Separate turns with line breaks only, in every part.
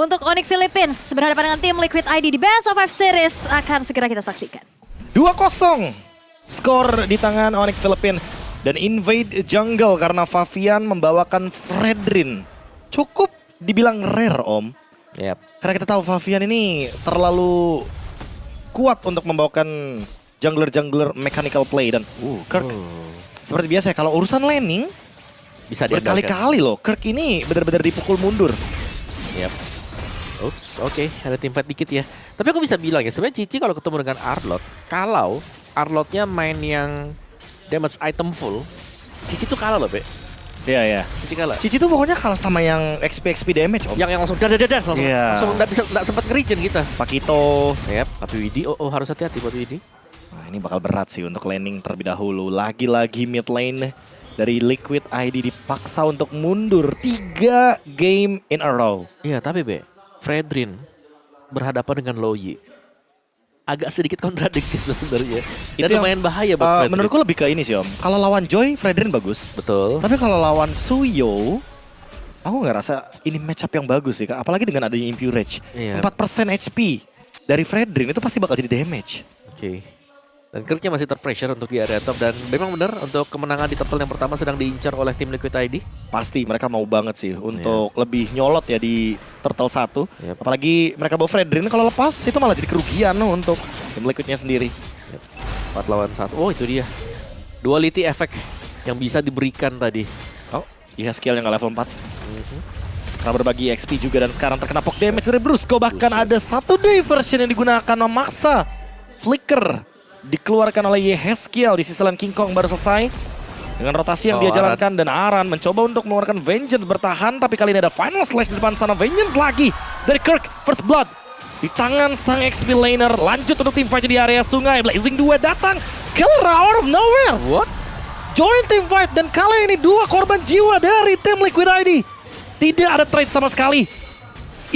untuk Onyx Philippines berhadapan dengan tim Liquid ID di Best of 5 Series akan segera kita saksikan.
2-0 skor di tangan Onyx Philippines dan invade jungle karena Favian membawakan Fredrin. Cukup dibilang rare om.
Yap.
Karena kita tahu Favian ini terlalu kuat untuk membawakan jungler-jungler mechanical play dan Kirk seperti biasa ya, kalau urusan laning
Bisa diandalkan.
berkali-kali loh Kirk ini benar-benar dipukul mundur.
Yap. Ups, oke, ada tim fight dikit ya. Tapi aku bisa bilang ya, sebenarnya Cici kalau ketemu dengan Arlott, kalau Arlottnya main yang damage item full, Cici tuh kalah loh, Be.
Iya ya.
Cici kalah.
Cici tuh pokoknya kalah sama yang XP damage om.
Yang langsung dadadadar, langsung,
Iya.
langsung nggak sempat nge-regen kita.
Pakito.
Yap, tapi Widi, harus hati-hati buat Widi.
Nah, ini bakal berat sih untuk laning terlebih dahulu. Lagi-lagi mid lane dari Liquid ID dipaksa untuk mundur 3 game in a row.
Iya, tapi Be, Fredrin berhadapan dengan Loyi. Agak sedikit kontradiktif sebenarnya. Dan
Itu yang,
lumayan bahaya buat Fredrin.
menurutku lebih ke ini sih om. Kalau lawan Joy, Fredrin bagus.
Betul.
Tapi kalau lawan Suyo, aku nggak rasa ini matchup yang bagus sih. Kak. Apalagi dengan adanya Impure Rage.
Iya.
4% HP dari Fredrin itu pasti bakal jadi damage.
Oke. Dan Kirknya masih terpressure untuk di area top. Dan memang benar untuk kemenangan di turtle yang pertama sedang diincar oleh tim Liquid ID.
Pasti mereka mau banget sih untuk lebih nyolot ya di Turtle 1.
Yep.
Apalagi mereka bawa Fredrin, kalau lepas itu malah jadi kerugian untuk tim Liquidnya sendiri.
4 lawan 1. Oh, itu dia. Duality effect yang bisa diberikan tadi.
Oh, iya skill yang nggak level 4. Karena berbagi XP juga dan sekarang terkena poke damage dari Brusco. Bahkan ada satu diversion yang digunakan memaksa Flicker dikeluarkan oleh Yeheskiel di sisi lain. King Kong baru selesai dengan rotasi yang dia jalankan dan Aran mencoba untuk mengeluarkan Vengeance bertahan, tapi kali ini ada Final Slash di depan sana. Vengeance lagi dari Kirk, First Blood di tangan sang XP laner. Lanjut untuk tim fight di area sungai. Blazing Duet datang, killer out of nowhere.
What?
Join team fight dan kali ini 2 korban jiwa dari tim Liquid ID. Tidak ada trade sama sekali.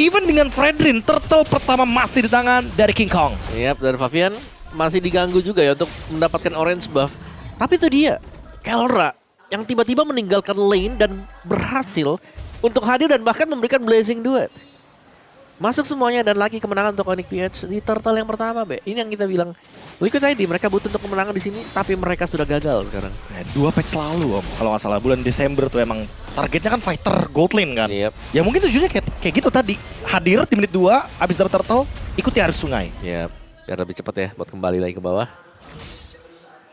Even dengan Fredrin, turtle pertama masih di tangan dari King Kong.
Yap, dan Favian masih diganggu juga ya untuk mendapatkan orange buff. Tapi itu dia, Kelra yang tiba-tiba meninggalkan lane dan berhasil untuk hadir dan bahkan memberikan Blazing Duet. Masuk semuanya dan lagi kemenangan untuk Onyx PH di turtle yang pertama, Be. Ini yang kita bilang, Liquid ID mereka butuh untuk kemenangan di sini, tapi mereka sudah gagal sekarang.
2 patch lalu om, kalau nggak salah bulan Desember tuh emang targetnya kan fighter gold lane kan.
Yep.
Ya mungkin tujuannya kayak gitu tadi. Hadir di menit 2, abis dapat turtle, ikuti arus sungai.
Ya, biar lebih cepat ya buat kembali lagi ke bawah.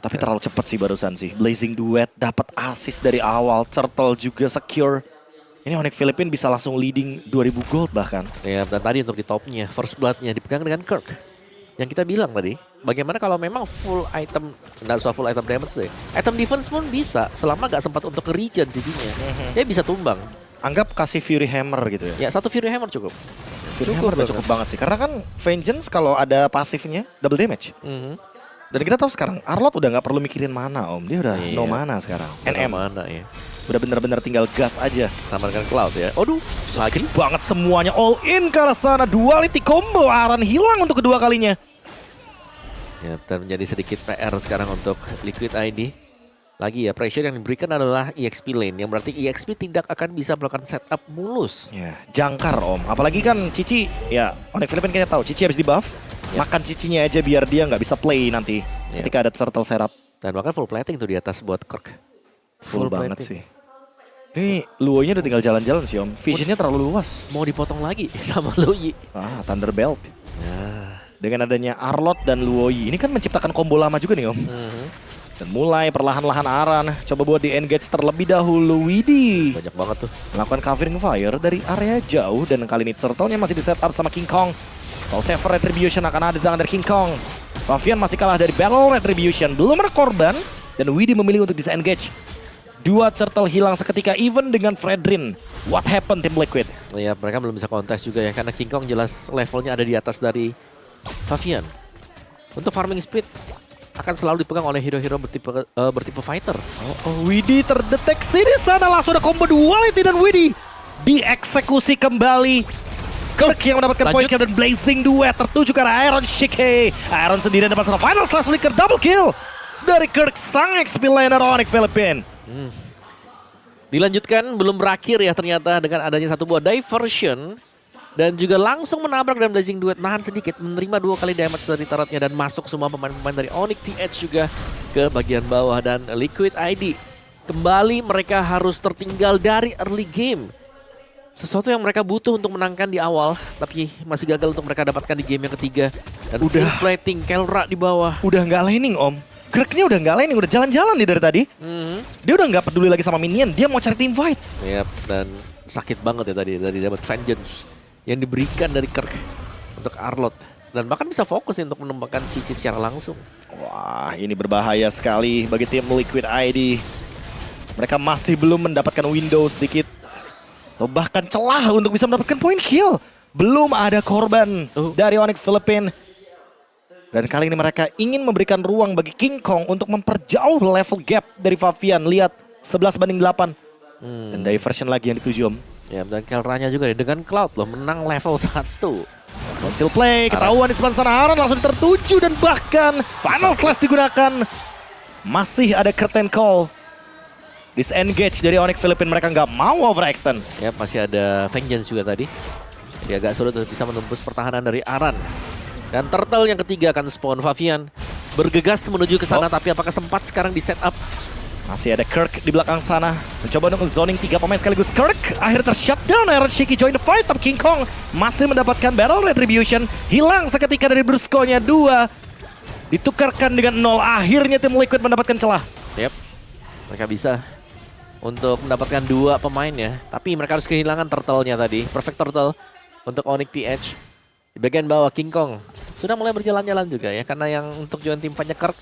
Tapi terlalu cepat sih barusan sih. Blazing Duet dapat assist dari awal, turtle juga secure. Ini Onyx Philippines bisa langsung leading 2000 gold bahkan.
Ya, dan tadi untuk di topnya, first bloodnya dipegang dengan Kirk. Yang kita bilang tadi, bagaimana kalau memang full item, nggak usah full item damage deh. Item defense pun bisa, selama nggak sempat untuk regen jijinya. Dia bisa tumbang.
Anggap kasih Fury Hammer gitu ya.
Ya, 1 Fury Hammer cukup.
Fury Hammer udah cukup banget sih. Karena kan Vengeance kalau ada pasifnya double damage. Dan kita tahu sekarang Arlott udah nggak perlu mikirin mana om. Dia udah no mana sekarang. NM.
Mana ya?
Udah bener-bener tinggal gas aja.
Sama dengan Cloud ya. Aduh, lagi.
Banget semuanya all in ke arah sana. Duality combo. Aran hilang untuk kedua kalinya.
Ya, dan menjadi sedikit PR sekarang untuk Liquid ID. Lagi ya, pressure yang diberikan adalah EXP lane. Yang berarti EXP tidak akan bisa melakukan setup mulus.
Ya, jangkar om. Apalagi kan Cici, ya Onyx Philippines kayaknya tahu. Cici habis di buff. Makan Cicinya aja biar dia nggak bisa play nanti. Ketika ada turtle setup.
Dan bahkan full plating tuh di atas buat Kirk.
Full banget sih. Ini Luoy-nya udah tinggal jalan-jalan sih om. Visionnya terlalu luas.
Mau dipotong lagi sama Luoyi.
Thunderbelt. Dengan adanya Arlott dan Luoyi. Ini kan menciptakan combo lama juga nih om. Dan mulai perlahan-lahan Aran coba buat di engage terlebih dahulu. Widi
Banyak banget tuh.
melakukan covering fire dari area jauh. Dan kali ini turtle-nya masih di setup sama King Kong. Soul Saver Retribution akan ada di tangan dari King Kong. Favian masih kalah dari Battle Retribution. Belum ada korban. Dan Widi memilih untuk disengage. 2 turtle hilang seketika even dengan Fredrin. What happened tim Liquid?
Ya, mereka belum bisa kontes juga ya. Karena King Kong jelas levelnya ada di atas dari Favian. Untuk farming speed akan selalu dipegang oleh hero-hero bertipe fighter.
Widi terdeteksi di sana. Langsung ada combo duality dan Widi dieksekusi kembali. Kirk yang mendapatkan point kill dan Blazing Duet tertuju ke arah Iron Shike. Iron sendirian dapat final slash flicker double kill dari Kirk sang XP laner Onyx Philippines.
Dilanjutkan belum berakhir ya ternyata dengan adanya satu buah diversion Dan juga langsung menabrak dan Blazing Duet nahan sedikit, menerima 2 kali damage dari turretnya dan masuk semua pemain-pemain dari Onyx TH juga ke bagian bawah. Dan Liquid ID kembali mereka harus tertinggal dari early game. Sesuatu yang mereka butuh untuk menangkan di awal, tapi masih gagal untuk mereka dapatkan di game yang ketiga. Dan
Udah.
full plating, Kelra di bawah.
Udah nggak laning om. Kirk-nya udah nggak laning, udah jalan-jalan nih dari tadi. Dia udah nggak peduli lagi sama minion, dia mau cari team fight.
Yap, dan sakit banget ya tadi dari dapat vengeance yang diberikan dari Kirk untuk Arlott. Dan bahkan bisa fokus nih untuk menembakkan Cici secara langsung.
Wah, ini berbahaya sekali bagi tim Liquid ID. Mereka masih belum mendapatkan window sedikit. Atau bahkan celah untuk bisa mendapatkan point kill. Belum ada korban dari Onyx Philippines. Dan kali ini mereka ingin memberikan ruang bagi King Kong untuk memperjauh level gap dari Favian. Lihat, 11-8. Dan diversion lagi yang dituju om.
Ya, dan Kelranya juga nih dengan Cloud loh menang level 1.
Conceal play, ketahuan di sebelah sana Aran langsung tertuju dan bahkan Final Slash digunakan. Masih ada curtain call. Disengage dari Onyx Philippines, mereka nggak mau overextend.
Ya, masih ada Vengeance juga tadi. Jadi agak sulit untuk bisa menembus pertahanan dari Aran. Dan Turtle yang ketiga akan spawn. Favian bergegas menuju ke sana, tapi apakah sempat sekarang di setup?
Masih ada Kirk di belakang sana. Mencoba untuk zoning 3 pemain sekaligus. Kirk akhirnya tershutdown. Iron Shiki join the fight. Tapi King Kong masih mendapatkan battle retribution. Hilang seketika dari Brusco-nya 2. Ditukarkan dengan 0. Akhirnya tim Liquid mendapatkan celah.
Yep, mereka bisa untuk mendapatkan 2 pemain ya. Tapi mereka harus kehilangan Turtle-nya tadi. Perfect Turtle untuk Onyx TH. Di bagian bawah King Kong sudah mulai berjalan-jalan juga ya. Karena yang untuk join tim fight-nya Kirk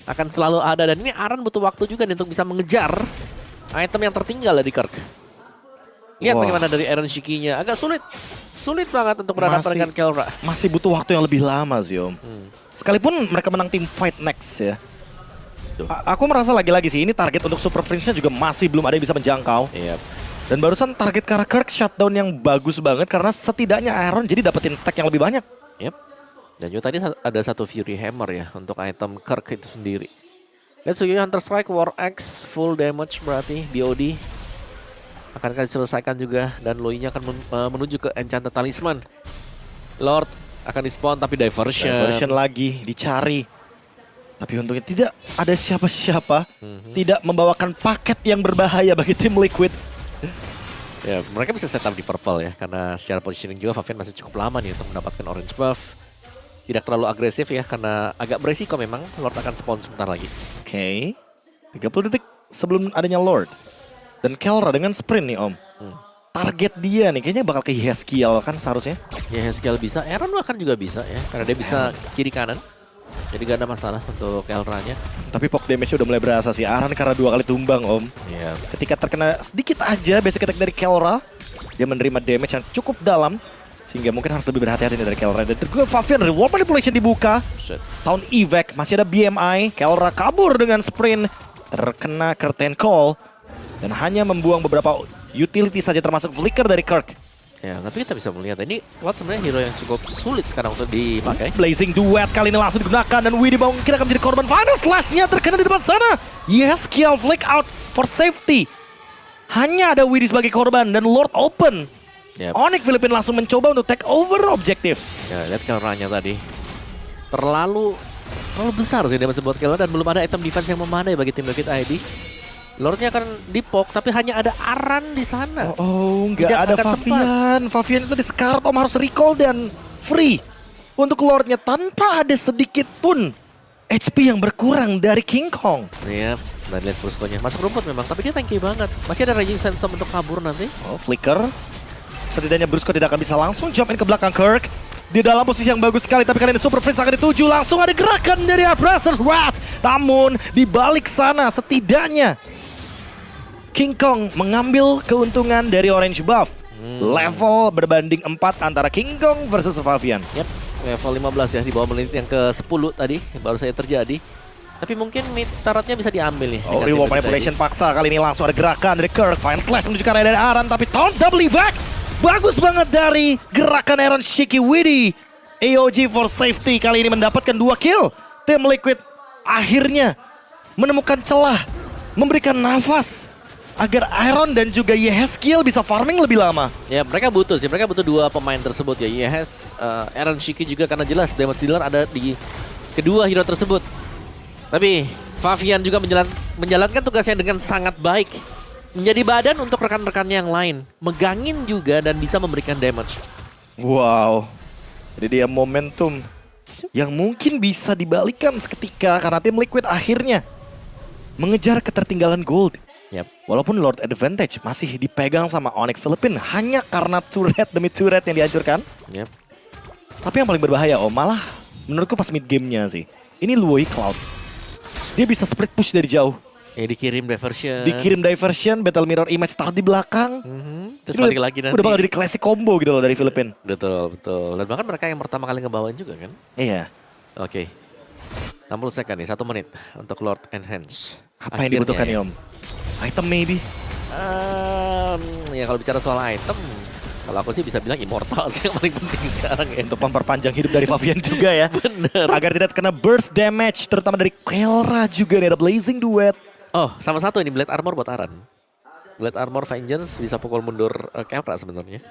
akan selalu ada. Dan ini Aran butuh waktu juga nih untuk bisa mengejar item yang tertinggal dari Kirk. Lihat bagaimana dari Iron Shiki-nya. Agak sulit. Sulit banget untuk berhadapan dengan Kelra.
Masih butuh waktu yang lebih lama sih om. Sekalipun mereka menang tim fight next ya. Aku merasa lagi-lagi sih ini target untuk Super Fringe-nya juga masih belum ada yang bisa menjangkau.
Yep.
Dan barusan target karena Kirk shutdown yang bagus banget karena setidaknya Aaron jadi dapetin stack yang lebih banyak.
Yep. Dan juga tadi ada satu Fury Hammer ya untuk item Kirk itu sendiri. Let's see, Hunter Strike, War Axe, full damage berarti BOD. Akan diselesaikan juga dan Loi-nya akan menuju ke Enchanted Talisman. Lord akan di-spawn tapi diversion.
Diversion lagi dicari. Tapi untungnya tidak ada siapa-siapa. Tidak membawakan paket yang berbahaya bagi tim Liquid.
Ya, mereka bisa setup di purple ya karena secara positioning juga Favian masih cukup lama nih untuk mendapatkan orange buff. Tidak terlalu agresif ya karena agak beresiko memang. Lord akan spawn sebentar lagi.
Oke. 30 detik sebelum adanya Lord. Dan Kelra dengan sprint nih om. Target dia nih kayaknya bakal ke Yeskiel kan seharusnya.
Ya, Skill bisa, Aaron bahkan juga bisa ya karena dia bisa kiri kanan. Jadi gak ada masalah untuk Kelranya.
Tapi pok damage udah mulai berasa sih. Aran karena 2 kali tumbang om.
Iya.
Ketika terkena sedikit aja basic attack dari Kelra, dia menerima damage yang cukup dalam. Sehingga mungkin harus lebih berhati-hati dari Kelra. Dan terus Favian reward manipulation dibuka. Tahun evac, masih ada BMI. Kelra kabur dengan sprint. Terkena curtain call. Dan hanya membuang beberapa utility saja termasuk flicker dari Kirk.
Ya, tapi kita bisa melihat ini Cloud sebenarnya hero yang cukup sulit sekarang untuk dipakai.
Blazing Duet kali ini langsung digunakan. Dan Widdy mungkin akan menjadi korban. Final Slash-nya terkena di depan sana. Yes, Kill flick out for safety. Hanya ada Widdy sebagai korban. Dan Lord open.
Yep.
Onyx Philippines langsung mencoba untuk take over objektif.
Ya, lihat Kelranya tadi. Terlalu besar sih damage buat Kelra dan belum ada item defense yang memadai bagi tim Liquid ID. Lordnya akan dipok tapi hanya ada Aran di sana.
Nggak
Tidak
ada
akan
Favian. Favian itu disekarat om harus recall dan free. Untuk Lordnya tanpa ada sedikit pun HP yang berkurang dari King Kong.
Iya, dan lihat Brusco-nya. Masuk rumput memang, tapi dia tanky banget. Masih ada Raging Sandstorm untuk kabur nanti.
Flicker. Setidaknya Brusco tidak akan bisa langsung jump in ke belakang Kirk. Di dalam posisi yang bagus sekali, tapi kali ini Super Friends akan dituju. Langsung ada gerakan dari Abraxas Wrath. Namun di balik sana setidaknya King Kong mengambil keuntungan dari orange buff. Level berbanding 4 antara King Kong versus Favian.
Yep, level 15 ya di bawah menit yang ke-10 tadi baru saja terjadi. Tapi mungkin mid turretnya bisa diambil nih.
Reward manipulation paksa kali ini langsung ada gerakan dari Kirk. Fine Slash menuju ke area dari Aran, tapi taunt double evac. Bagus banget dari gerakan Aaron Shiki Widdy. AOG for safety kali ini mendapatkan 2 kill. Tim Liquid akhirnya menemukan celah, memberikan nafas agar Iron dan juga Yehezkiel bisa farming lebih lama.
Ya mereka butuh sih, mereka butuh dua pemain tersebut ya. Yes, Aaron Shiki juga karena jelas damage dealer ada di kedua hero tersebut. Tapi Favian juga menjalankan tugasnya dengan sangat baik. Menjadi badan untuk rekan-rekannya yang lain. Megangin juga dan bisa memberikan damage.
Wow, jadi dia momentum yang mungkin bisa dibalikan seketika karena tim Liquid akhirnya mengejar ketertinggalan gold.
Yep.
Walaupun Lord Advantage masih dipegang sama Onyx Philippines hanya karena turret demi turret yang dihancurkan.
Yep.
Tapi yang paling berbahaya malah menurutku pas mid game-nya sih. Ini Luoi Cloud. Dia bisa split push dari jauh.
Dikirim diversion.
Dikirim diversion, Battle Mirror Image taruh di belakang.
Terus balik lagi nanti.
Udah bakal jadi classic combo gitu loh dari Filipina.
Betul, betul. Dan bahkan mereka yang pertama kali ngebawain juga kan.
Iya.
Oke. 60 second nih, 1 menit untuk Lord Enhance.
Apa yang dibutuhkan ya Om? Item maybe?
Ya kalau bicara soal item, kalau aku sih bisa bilang Immortal sih yang paling penting sekarang ya.
Untuk memperpanjang hidup dari Favian juga ya.
Bener.
Agar tidak kena burst damage, terutama dari Kelra juga nih, ada Blazing Duet.
Oh, sama satu ini Blade Armor buat Aran. Blade Armor Vengeance bisa pukul mundur Kelra sebenarnya.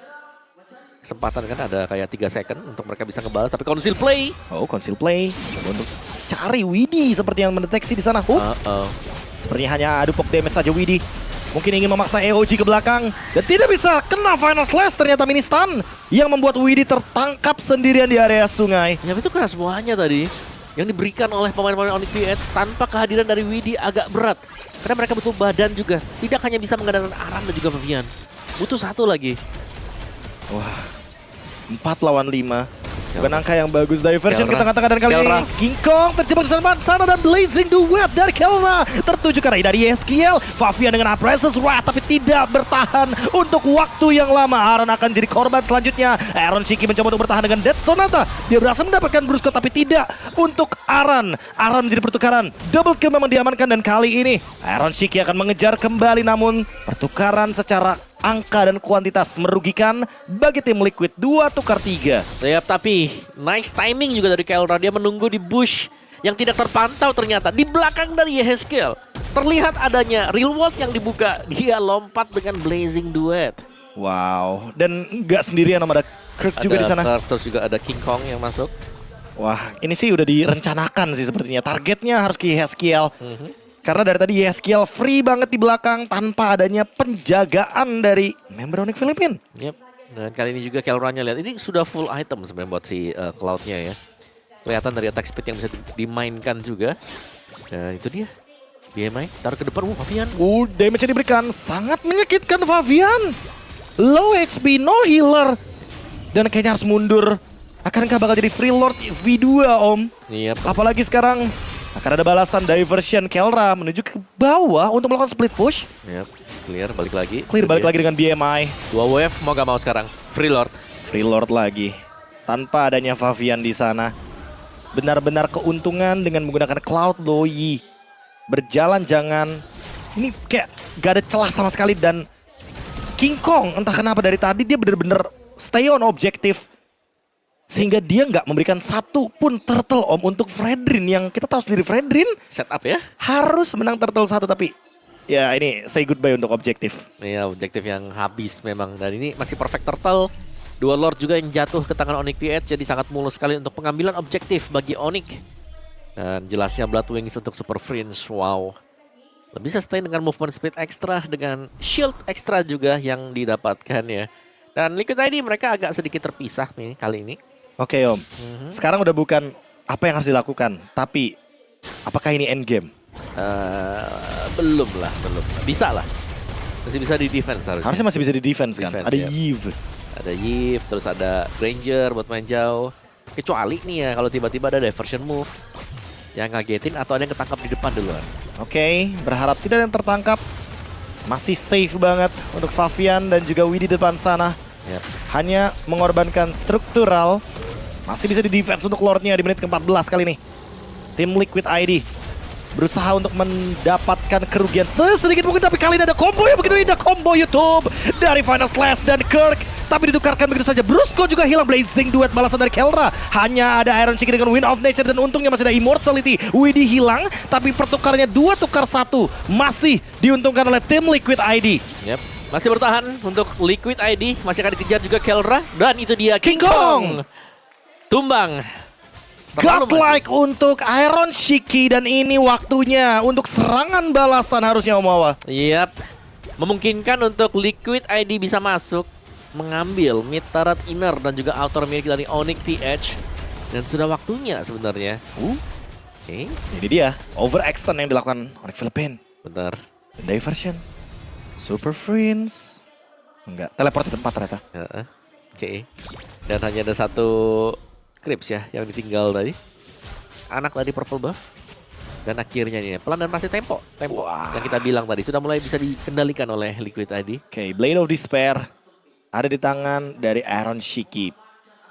Kesempatan kan ada kayak 3 second untuk mereka bisa ngebalas, tapi Conceal Play.
Oh, Conceal Play. Coba untuk cari Widdy seperti yang mendeteksi di sana. Sepertinya hanya adu pop damage saja Widdy. Mungkin ingin memaksa EOG ke belakang. Dan tidak bisa kena Final Slash ternyata mini stun. Yang membuat Widdy tertangkap sendirian di area sungai.
Ya itu kena semuanya tadi. Yang diberikan oleh pemain-pemain Onyx PH tanpa kehadiran dari Widdy agak berat. Karena mereka butuh badan juga. Tidak hanya bisa mengandalkan Aran dan juga Favian. Butuh satu lagi.
Wah, 4 lawan 5. Bukan angka yang bagus. Diversion kita katakan dan kali ini King Kong terjebak di sana dan Blazing Duet dari Kelra tertuju ke arah dari Yehezkiel. Favian dengan Apresses tapi tidak bertahan untuk waktu yang lama. Aran akan jadi korban selanjutnya. Aaron Shiki mencoba untuk bertahan dengan Death Sonata. Dia berhasil mendapatkan Brusco tapi tidak untuk Aran. Aran menjadi pertukaran. Double kill memang diamankan dan kali ini Aaron Shiki akan mengejar kembali, namun pertukaran secara angka dan kuantitas merugikan bagi tim Liquid. 2 tukar 3.
Siap, tapi nice timing juga dari Kelra. Dia menunggu di bush yang tidak terpantau ternyata. Di belakang dari Yehezkiel terlihat adanya real world yang dibuka. Dia lompat dengan Blazing Duet.
Wow, dan nggak sendirian, ada Kirk juga di sana.
Terus juga ada King Kong yang masuk.
Wah, ini sih udah direncanakan sih sepertinya. Targetnya harus ke Yehezkiel. Karena dari tadi Yehezkiel free banget di belakang tanpa adanya penjagaan dari member Onyx Philippines.
Yep. Dan kali ini juga Kelranya lihat ini sudah full item sebenarnya buat si Cloud-nya ya. Kelihatan dari attack speed yang bisa dimainkan juga. Dan itu dia. BMI taruh ke depan. Favian.
Damage yang diberikan sangat menyakitkan Favian. Low HP, no healer. Dan kayaknya harus mundur. Akankah bakal jadi Free Lord V2 Om?
Yep.
Apalagi sekarang akan ada balasan diversion Kelra menuju ke bawah untuk melakukan split push.
Yep. Clear, balik lagi.
Clear, balik lagi dengan BMI.
2 wave, mau gak mau sekarang. Free Lord.
Free Lord lagi. Tanpa adanya Favian di sana. Benar-benar keuntungan dengan menggunakan Cloud Loi. Berjalan jangan. Ini kayak gak ada celah sama sekali. Dan King Kong entah kenapa dari tadi dia benar-benar stay on objektif. Sehingga dia nggak memberikan satu pun turtle Om untuk Fredrin yang kita tahu sendiri Fredrin
Setup ya.
harus menang turtle 1 tapi ya ini say goodbye untuk objektif.
Iya, objektif yang habis memang. Dan ini masih perfect turtle. 2 Lord juga yang jatuh ke tangan Onyx PH, jadi sangat mulus sekali untuk pengambilan objektif bagi Onyx. Dan jelasnya Blood Wings untuk Super Fringe. Wow. Lebih sustain dengan movement speed ekstra, dengan shield ekstra juga yang didapatkan ya. Dan Liquid ID mereka agak sedikit terpisah nih kali ini.
Oke Om, sekarang udah bukan apa yang harus dilakukan, tapi apakah ini endgame?
Belum lah. Bisa lah. Masih bisa di defense harusnya.
Harusnya masih bisa di defense kan, ada
ya.
Yves.
Ada Yves, terus ada Granger buat main jauh. Kecuali nih ya kalau tiba-tiba ada diversion move yang ngagetin atau ada yang ketangkap di depan duluan.
Oke, berharap tidak ada yang tertangkap. Masih safe banget untuk Favian dan juga Widdy di depan sana.
Yep.
Hanya mengorbankan struktural. Masih bisa di defense untuk Lordnya di menit ke-14 kali ini. Tim Liquid ID berusaha untuk mendapatkan kerugian sesedikit mungkin, tapi kali ini ada combo yang begitu indah. Combo YouTube dari Final Slash dan Kirk tapi ditukarkan begitu saja. Brusco juga hilang. Blazing Duet balasan dari Kelra. Hanya ada Iron Chicken dengan Wind of Nature dan untungnya masih ada Immortality. Widhi hilang, tapi pertukarannya 2 tukar 1 masih diuntungkan oleh tim Liquid ID.
Yep. Masih bertahan untuk Liquid ID, masih akan dikejar juga Kelra dan itu dia
King Kong.
Tumbang.
Godlike untuk Iron Shiki dan ini waktunya untuk serangan balasan harusnya Om Wawa.
Yap. Memungkinkan untuk Liquid ID bisa masuk mengambil mid turret inner dan juga outer milik dari Onyx PH dan sudah waktunya sebenarnya. Oke.
Ini dia overextend yang dilakukan oleh Philippine.
Benar.
Diversion. Super Friends. Enggak, teleport di tempat ternyata.
Oke. Dan hanya ada satu Crips ya yang ditinggal tadi. Anak dari Purple Buff. Dan akhirnya nih pelan dan pasti tempo yang kita bilang tadi sudah mulai bisa dikendalikan oleh Liquid ID.
Oke, Blade of Despair ada di tangan dari Iron Shiki.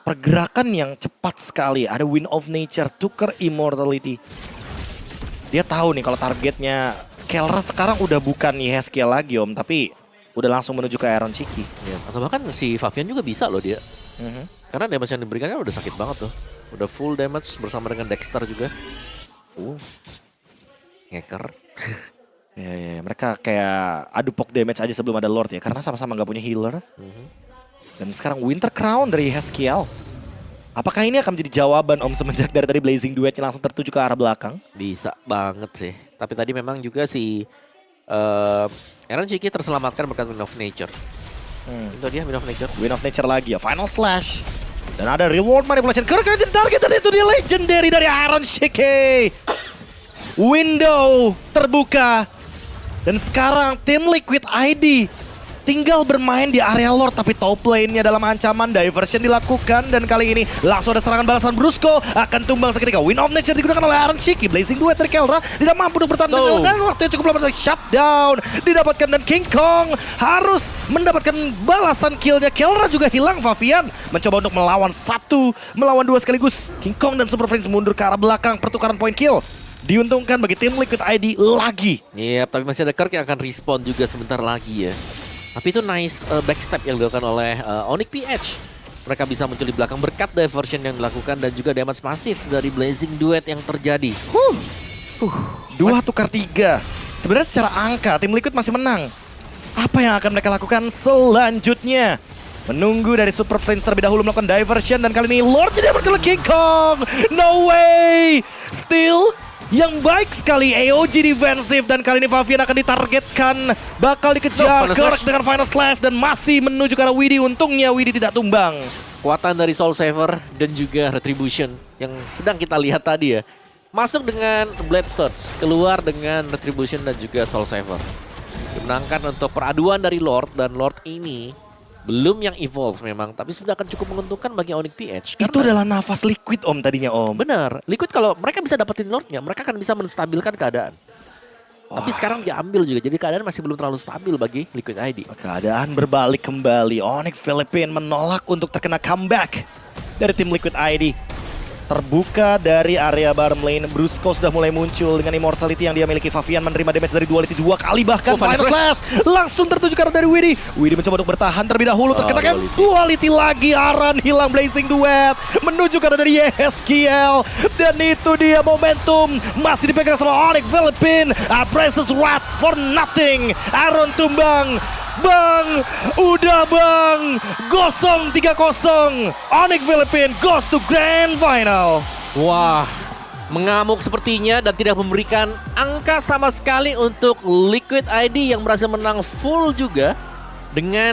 Pergerakan yang cepat sekali. Ada Wind of Nature, tukar Immortality. Dia tahu nih kalau targetnya Kelra sekarang udah bukan Yehezkiel lagi Om, tapi udah langsung menuju ke Iron Shiki.
Ya, atau bahkan si Favian juga bisa loh dia. Karena damage yang diberikan kan udah sakit banget tuh. Udah full damage bersama dengan Dexter juga. Ngeker.
Ya, mereka kayak adu poke damage aja sebelum ada Lord ya, karena sama-sama nggak punya healer. Dan sekarang Winter Crown dari Yehezkiel. Apakah ini akan menjadi jawaban Om semenjak dari tadi Blazing Duetnya langsung tertuju ke arah belakang?
Bisa banget sih. Tapi tadi memang juga si Iron Shiki terselamatkan berkat Wind of Nature. Itu dia Wind of Nature.
Wind of Nature lagi ya, Final Slash. Dan ada Reward Manipulation. Kerja jadi target dan itu dia Legendary dari Iron Shiki. Window terbuka. Dan sekarang tim Liquid ID tinggal bermain di area Lord, tapi top lane-nya dalam ancaman. Diversion dilakukan dan kali ini langsung ada serangan balasan. Brusco akan tumbang seketika. Wind of Nature digunakan oleh Iron Shiki. Blazing Duet dari Kelra tidak mampu untuk bertahan dengan waktu yang cukup lama. Shutdown didapatkan dan King Kong harus mendapatkan balasan killnya. Kelra juga hilang. Favian mencoba untuk melawan 2 sekaligus. King Kong dan Super Friends mundur ke arah belakang. Pertukaran point kill diuntungkan bagi tim Liquid ID lagi.
Iya, tapi masih ada Kirk yang akan respawn juga sebentar lagi ya. Tapi itu nice backstep yang dilakukan oleh Onyx PH. Mereka bisa muncul di belakang berkat diversion yang dilakukan dan juga damage masif dari Blazing Duet yang terjadi.
2 tukar 3. Sebenarnya secara angka tim Liquid masih menang. Apa yang akan mereka lakukan selanjutnya? Menunggu dari Super Friends terlebih dahulu melakukan diversion dan kali ini Lord jadi berkali King Kong. No way. Still yang baik sekali AOG defensif dan kali ini Favian akan ditargetkan, bakal dikejar Kirk dengan Final Slash dan masih menuju ke arah Widhi. Untungnya Widhi tidak tumbang.
Kekuatan dari Soul Saver dan juga Retribution yang sedang kita lihat tadi ya. Masuk dengan Blade Swords, keluar dengan Retribution dan juga Soul Saver. Dimenangkan untuk peraduan dari Lord dan Lord ini belum yang evolve memang, tapi sudah akan cukup menguntungkan bagi Onyx PH.
Itu adalah nafas Liquid Om tadinya Om.
Benar, Liquid kalau mereka bisa dapetin Lordnya, mereka akan bisa menstabilkan keadaan. Tapi sekarang diambil juga, jadi keadaan masih belum terlalu stabil bagi Liquid ID.
Keadaan berbalik kembali. Onyx Philippine menolak untuk terkena comeback dari tim Liquid ID. Terbuka dari area bottom lane. Brusco sudah mulai muncul dengan immortality yang dia miliki. Favian menerima damage dari Duality 2 kali bahkan. Final Slash langsung tertuju karena dari Widhi. Widhi mencoba untuk bertahan terlebih dahulu. Terkena Duality lagi. Aran hilang Blazing Duet. Menuju karena dari Yehezkiel. Dan itu dia momentum. Masih dipegang sama Onyx Philippine. Precious Wrath for nothing. Aaron tumbang. Bang, udah bang, gosong 3-0. Onyx Philippine goes to Grand Final.
Wah, mengamuk sepertinya dan tidak memberikan angka sama sekali untuk Liquid ID yang berhasil menang full juga dengan